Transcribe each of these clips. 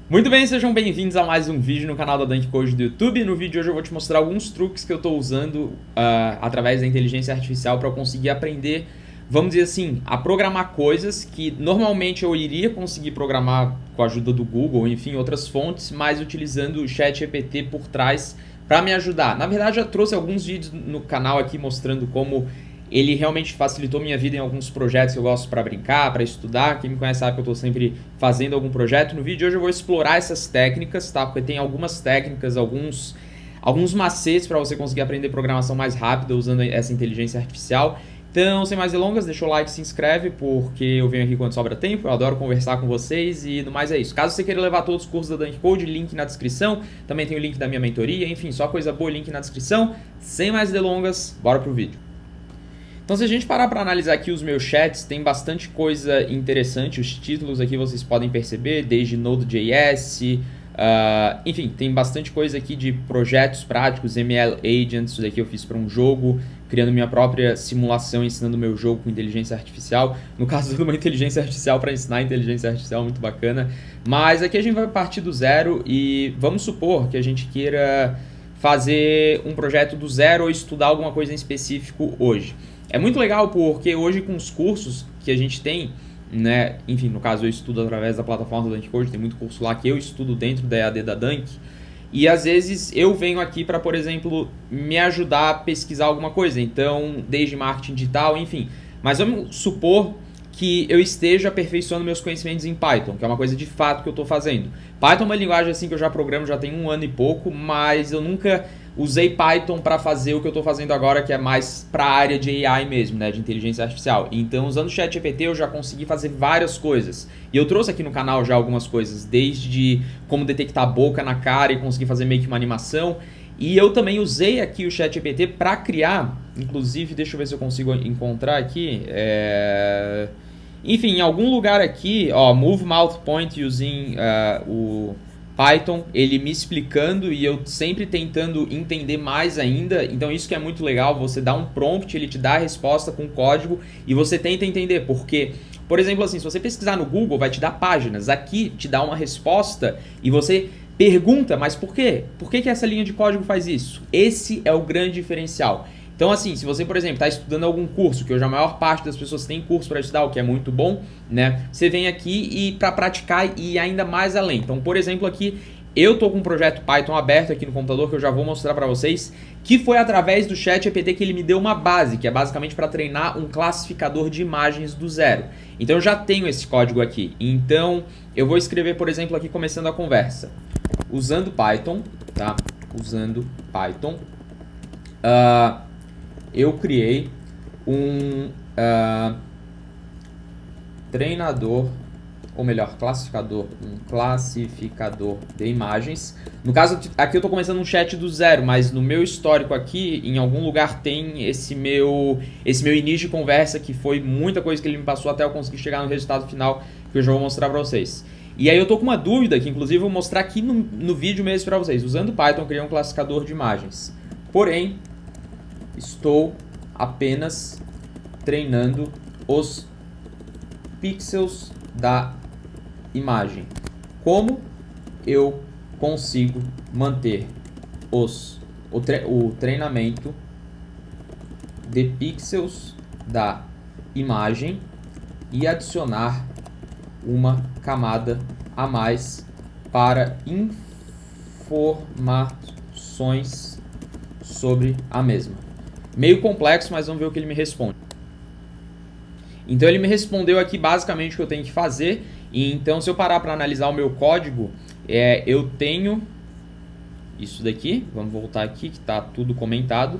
Muito bem, sejam bem-vindos a mais um vídeo no canal da Dunk Code do YouTube. No vídeo de hoje eu vou te mostrar alguns truques que eu estou usando através da inteligência artificial para eu conseguir aprender, vamos dizer assim, a programar coisas que normalmente eu iria conseguir programar com a ajuda do Google, enfim, outras fontes, mas utilizando o ChatGPT por trás para me ajudar. Na verdade, eu trouxe alguns vídeos no canal aqui mostrando como ele realmente facilitou minha vida em alguns projetos que eu gosto para brincar, para estudar. Quem me conhece sabe que eu estou sempre fazendo algum projeto. No vídeo de hoje eu vou explorar essas técnicas, tá? Porque tem algumas técnicas, alguns macetes para você conseguir aprender programação mais rápida usando essa inteligência artificial. Então, sem mais delongas, deixa o like, se inscreve, porque eu venho aqui quando sobra tempo, eu adoro conversar com vocês e no mais é isso. Caso você queira levar todos os cursos da Dunk Code, link na descrição, também tem o link da minha mentoria, enfim, só coisa boa, link na descrição. Sem mais delongas, bora pro vídeo. Então, se a gente parar para analisar aqui os meus chats, tem bastante coisa interessante. Os títulos aqui vocês podem perceber, desde Node.js, enfim, tem bastante coisa aqui de projetos práticos, ML Agents, isso daqui eu fiz para um jogo, criando minha própria simulação, ensinando meu jogo com inteligência artificial. No caso de uma inteligência artificial para ensinar inteligência artificial, muito bacana. Mas aqui a gente vai partir do zero e vamos supor que a gente queira fazer um projeto do zero ou estudar alguma coisa em específico hoje. É muito legal porque hoje com os cursos que a gente tem, né, enfim, no caso eu estudo através da plataforma do Dunk Code, tem muito curso lá que eu estudo dentro da EAD da Dunk, e às vezes eu venho aqui para, por exemplo, me ajudar a pesquisar alguma coisa, então desde marketing digital, enfim, mas vamos supor que eu esteja aperfeiçoando meus conhecimentos em Python, que é uma coisa de fato que eu estou fazendo. Python é uma linguagem assim que eu já programo já tem 1 ano e pouco, mas eu nunca usei Python para fazer o que eu estou fazendo agora, que é mais para a área de AI mesmo, né, de inteligência artificial. Então, usando o ChatGPT, eu já consegui fazer várias coisas. E eu trouxe aqui no canal já algumas coisas, desde como detectar a boca na cara e conseguir fazer meio que uma animação. E eu também usei aqui o ChatGPT para criar, inclusive, deixa eu ver se eu consigo encontrar aqui, enfim, em algum lugar aqui, ó, Move Mouth Point using o Python, ele me explicando e eu sempre tentando entender mais ainda. Então isso que é muito legal, você dá um prompt, ele te dá a resposta com código e você tenta entender, porque, por exemplo, assim, se você pesquisar no Google, vai te dar páginas, aqui te dá uma resposta e você pergunta, mas por quê? Por que essa linha de código faz isso? Esse é o grande diferencial. Então, assim, se você, por exemplo, está estudando algum curso, que hoje a maior parte das pessoas tem curso para estudar, o que é muito bom, né? Você vem aqui e para praticar e ir ainda mais além. Então, por exemplo, aqui eu estou com um projeto Python aberto aqui no computador que eu já vou mostrar para vocês, que foi através do ChatGPT que ele me deu uma base, que é basicamente para treinar um classificador de imagens do zero. Então, eu já tenho esse código aqui. Então, eu vou escrever, por exemplo, aqui começando a conversa. Usando Python, tá? Usando Python. Eu criei um treinador, ou melhor, classificador, um classificador de imagens. No caso, aqui eu estou começando um chat do zero, mas no meu histórico aqui, em algum lugar tem esse meu início de conversa, que foi muita coisa que ele me passou até eu conseguir chegar no resultado final, que eu já vou mostrar para vocês. E aí eu tô com uma dúvida, que inclusive eu vou mostrar aqui no vídeo mesmo para vocês. Usando Python, eu criei um classificador de imagens. Porém, estou apenas treinando os pixels da imagem. Como eu consigo manter o treinamento de pixels da imagem e adicionar uma camada a mais para informações sobre a mesma? Meio complexo, mas vamos ver o que ele me responde. Então ele me respondeu aqui basicamente o que eu tenho que fazer. E então, se eu parar para analisar o meu código, eu tenho isso daqui. Vamos voltar aqui que está tudo comentado,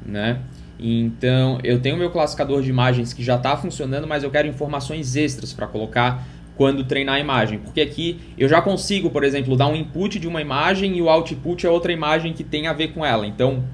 né? Então eu tenho o meu classificador de imagens que já está funcionando, mas eu quero informações extras para colocar quando treinar a imagem, porque aqui eu já consigo, por exemplo, dar um input de uma imagem e o output é outra imagem que tem a ver com ela. Então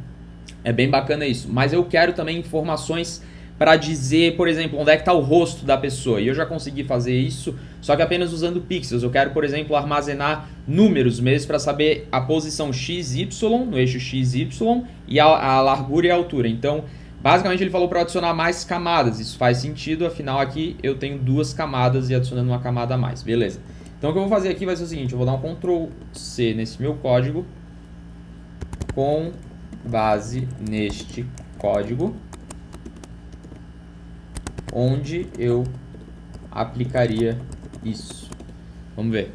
é bem bacana isso, mas eu quero também informações para dizer, por exemplo, onde é que está o rosto da pessoa. E eu já consegui fazer isso, só que apenas usando pixels. Eu quero, por exemplo, armazenar números mesmo para saber a posição XY, no eixo XY, e a largura e a altura. Então, basicamente ele falou para adicionar mais camadas. Isso faz sentido, afinal aqui eu tenho 2 camadas e adicionando uma camada a mais. Beleza. Então o que eu vou fazer aqui vai ser o seguinte, eu vou dar um Ctrl C nesse meu código, com base neste código, onde eu aplicaria isso. Vamos ver.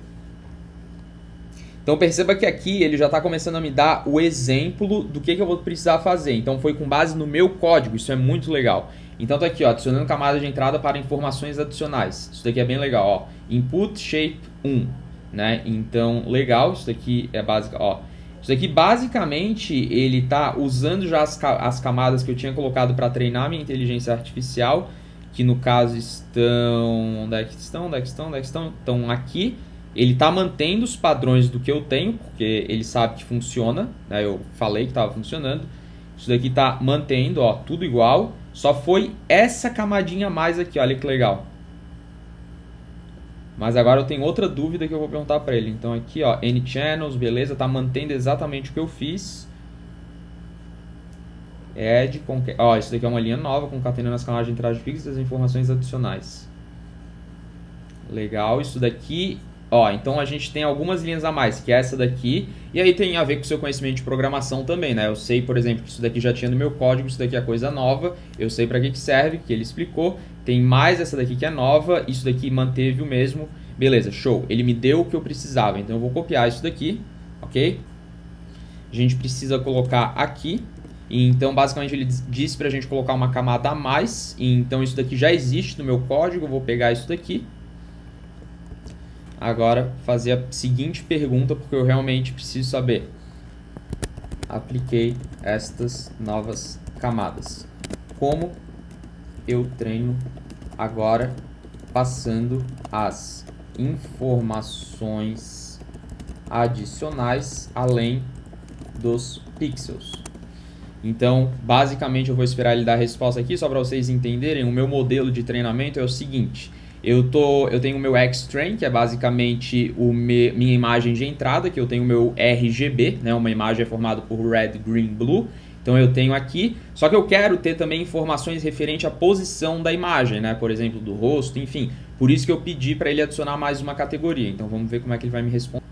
Então perceba que aqui ele já está começando a me dar o exemplo do que eu vou precisar fazer. Então foi com base no meu código, isso é muito legal. Então tá aqui, ó, adicionando camada de entrada para informações adicionais. Isso daqui é bem legal, ó. Input shape 1, né? Então legal, isso daqui é básico, ó. Isso daqui basicamente ele está usando já as camadas que eu tinha colocado para treinar minha inteligência artificial, que no caso estão... Onde é que estão? Onde é que estão? Onde é que estão? Estão aqui. Ele está mantendo os padrões do que eu tenho, porque ele sabe que funciona, né? Eu falei que estava funcionando. Isso daqui está mantendo, ó, tudo igual. Só foi essa camadinha a mais aqui, olha que legal. Mas agora eu tenho outra dúvida que eu vou perguntar para ele. Então aqui, ó, Any Channels, beleza, está mantendo exatamente o que eu fiz. Add, ó, isso daqui é uma linha nova, concatenando as camadas de entrada de pixels e as informações adicionais. Legal, isso daqui... Ó, então a gente tem algumas linhas a mais, que é essa daqui, e aí tem a ver com o seu conhecimento de programação também, né? Eu sei, por exemplo, que isso daqui já tinha no meu código, isso daqui é coisa nova, eu sei para que serve, que ele explicou, tem mais essa daqui que é nova, isso daqui manteve o mesmo, beleza, show, ele me deu o que eu precisava, então eu vou copiar isso daqui, ok? A gente precisa colocar aqui, e então basicamente ele disse pra gente colocar uma camada a mais, e então isso daqui já existe no meu código, eu vou pegar isso daqui. Agora, fazer a seguinte pergunta, porque eu realmente preciso saber. Apliquei estas novas camadas. Como eu treino agora passando as informações adicionais além dos pixels? Então, basicamente, eu vou esperar ele dar a resposta aqui, só para vocês entenderem. O meu modelo de treinamento é o seguinte... Eu tenho o meu XTrain, que é basicamente minha imagem de entrada, que eu tenho o meu RGB, né? Uma imagem é formada por Red, Green, Blue. Então eu tenho aqui, só que eu quero ter também informações referente à posição da imagem, né? Por exemplo, do rosto, enfim. Por isso que eu pedi para ele adicionar mais uma categoria. Então vamos ver como é que ele vai me responder.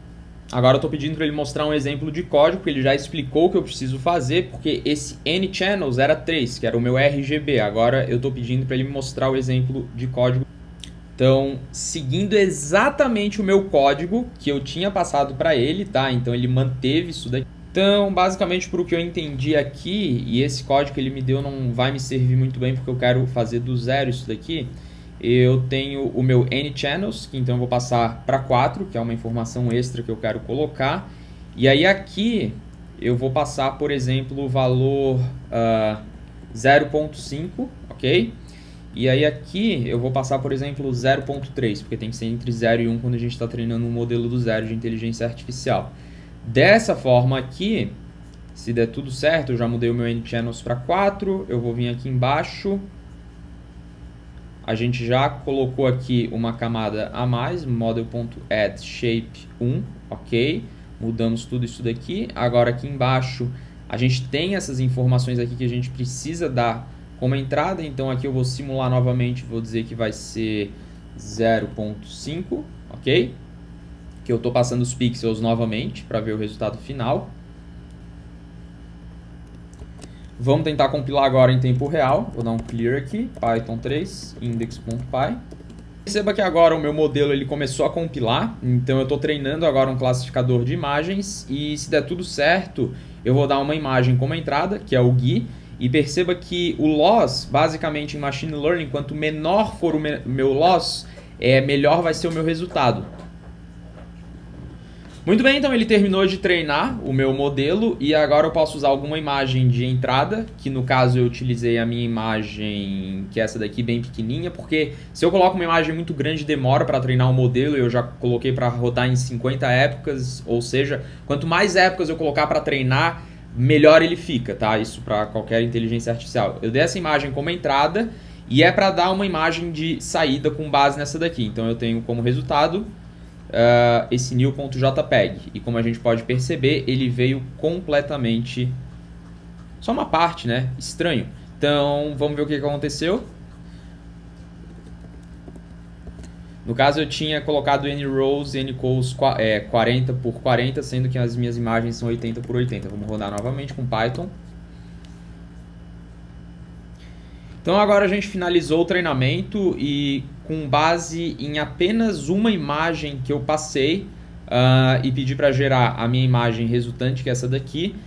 Agora eu estou pedindo para ele mostrar um exemplo de código, porque ele já explicou o que eu preciso fazer, porque esse N-Channels era 3, que era o meu RGB. Agora eu estou pedindo para ele me mostrar o exemplo de código. Então, seguindo exatamente o meu código que eu tinha passado para ele, tá? Então, ele manteve isso daqui. Então, basicamente, por o que eu entendi aqui, e esse código que ele me deu não vai me servir muito bem, porque eu quero fazer do zero isso daqui, eu tenho o meu N-Channels, que então eu vou passar para 4, que é uma informação extra que eu quero colocar. E aí aqui, eu vou passar, por exemplo, o valor 0.5, ok? E aí aqui eu vou passar, por exemplo, 0.3, porque tem que ser entre 0 e 1 quando a gente está treinando um modelo do zero de inteligência artificial. Dessa forma aqui, se der tudo certo, eu já mudei o meu N-Channels para 4, eu vou vir aqui embaixo. A gente já colocou aqui uma camada a mais, model.add shape 1, ok? Mudamos tudo isso daqui. Agora aqui embaixo a gente tem essas informações aqui que a gente precisa dar como entrada, então aqui eu vou simular novamente, vou dizer que vai ser 0.5, ok? Que eu estou passando os pixels novamente para ver o resultado final. Vamos tentar compilar agora em tempo real, vou dar um clear aqui, Python 3, index.py. Perceba que agora o meu modelo ele começou a compilar, então eu estou treinando agora um classificador de imagens e se der tudo certo, eu vou dar uma imagem como entrada, que é o GUI. E perceba que o loss, basicamente em Machine Learning, quanto menor for o meu loss, melhor vai ser o meu resultado. Muito bem, então ele terminou de treinar o meu modelo e agora eu posso usar alguma imagem de entrada, que no caso eu utilizei a minha imagem, que é essa daqui bem pequenininha, porque se eu coloco uma imagem muito grande demora para treinar um modelo, eu já coloquei para rodar em 50 épocas, ou seja, quanto mais épocas eu colocar para treinar, melhor ele fica, tá? Isso para qualquer inteligência artificial. Eu dei essa imagem como entrada e é para dar uma imagem de saída com base nessa daqui. Então eu tenho como resultado esse new.jpg. E como a gente pode perceber, ele veio completamente... Só uma parte, né? Estranho. Então vamos ver o que aconteceu. No caso eu tinha colocado NRows e NCols 40 por 40, sendo que as minhas imagens são 80 por 80. Vamos rodar novamente com Python. Então agora a gente finalizou o treinamento e com base em apenas uma imagem que eu passei e pedi para gerar a minha imagem resultante, que é essa daqui,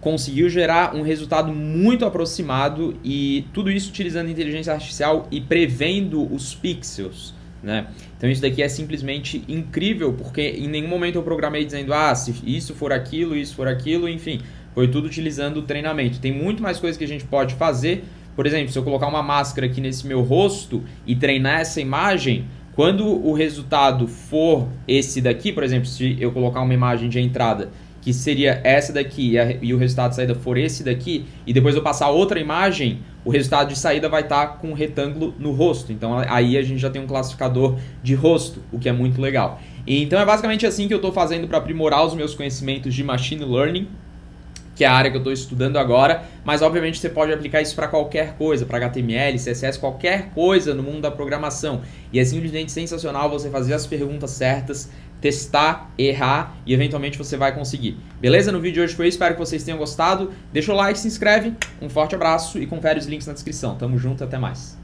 conseguiu gerar um resultado muito aproximado, e tudo isso utilizando inteligência artificial e prevendo os pixels, né? Então isso daqui é simplesmente incrível, porque em nenhum momento eu programei dizendo se isso for aquilo, enfim, foi tudo utilizando o treinamento. Tem muito mais coisas que a gente pode fazer. Por exemplo, se eu colocar uma máscara aqui nesse meu rosto e treinar essa imagem, quando o resultado for esse daqui, por exemplo, se eu colocar uma imagem de entrada que seria essa daqui e o resultado de saída for esse daqui, e depois eu passar outra imagem, o resultado de saída vai estar com um retângulo no rosto. Então aí a gente já tem um classificador de rosto, o que é muito legal. E então é basicamente assim que eu estou fazendo para aprimorar os meus conhecimentos de Machine Learning, que é a área que eu estou estudando agora, mas obviamente você pode aplicar isso para qualquer coisa, para HTML, CSS, qualquer coisa no mundo da programação. E é simplesmente sensacional você fazer as perguntas certas, testar, errar e eventualmente você vai conseguir. Beleza? No vídeo de hoje foi isso, espero que vocês tenham gostado. Deixa o like, se inscreve, um forte abraço e confere os links na descrição. Tamo junto, até mais.